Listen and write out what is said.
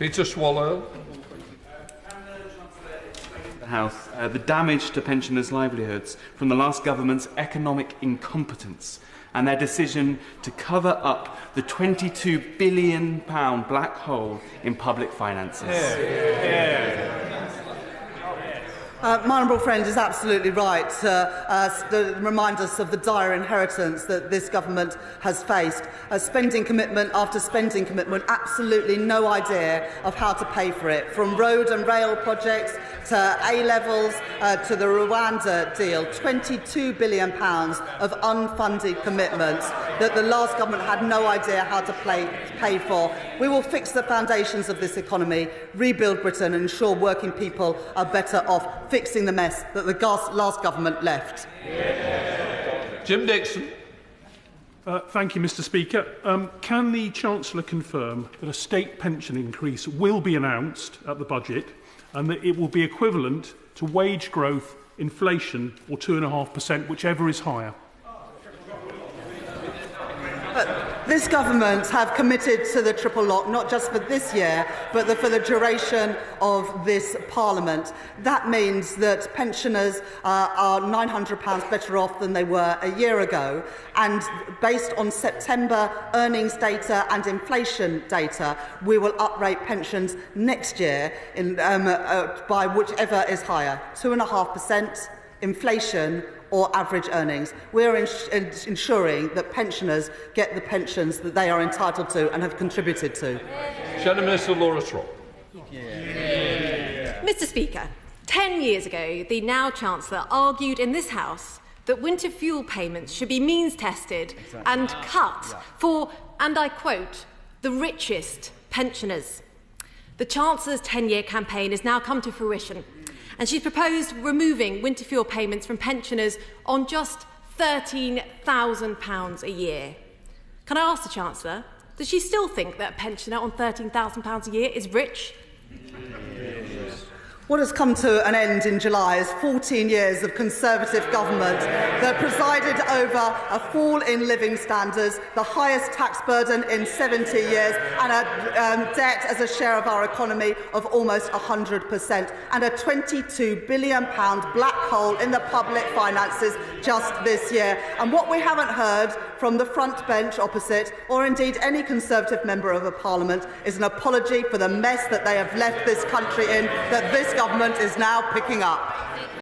Peter Swallow. The House, the damage to pensioners' livelihoods from the last government's economic incompetence and their decision to cover up the £22 billion black hole in public finances. My honourable friend is absolutely right to remind us of the dire inheritance that this government has faced. Spending commitment after spending commitment, absolutely no idea of how to pay for it. From road and rail projects to A-levels to the Rwanda deal, £22 billion of unfunded commitments that the last government had no idea how to pay for. We will fix the foundations of this economy, rebuild Britain and ensure working people are better off, fixing the mess that the last government left. Jim Dixon. Thank you, Mr Speaker. Can the Chancellor confirm that a state pension increase will be announced at the budget and that it will be equivalent to wage growth, inflation or 2.5%, whichever is higher? This government have committed to the triple lock, not just for this year, but for the duration of this Parliament. That means that pensioners are £900 better off than they were a year ago. And based on September earnings data and inflation data, we will uprate pensions next year by whichever is higher, 2.5%, inflation or average earnings. We are ensuring that pensioners get the pensions that they are entitled to and have contributed to. Shadow Minister Laura Trott. Mr Speaker, 10 years ago, the now Chancellor argued in this House that winter fuel payments should be means-tested and cut for, and I quote, the richest pensioners. The Chancellor's 10-year campaign has now come to fruition, and she's proposed removing winter fuel payments from pensioners on just £13,000 a year. Can I ask the Chancellor, does she still think that a pensioner on £13,000 a year is rich? What has come to an end in July is 14 years of Conservative government that presided over a fall in living standards, the highest tax burden in 70 years, and a debt as a share of our economy of almost 100%, and a £22 billion black hole in the public finances just this year. And what we haven't heard from the front bench opposite, or indeed any Conservative member of a Parliament, is an apology for the mess that they have left this country in, that this government is now picking up.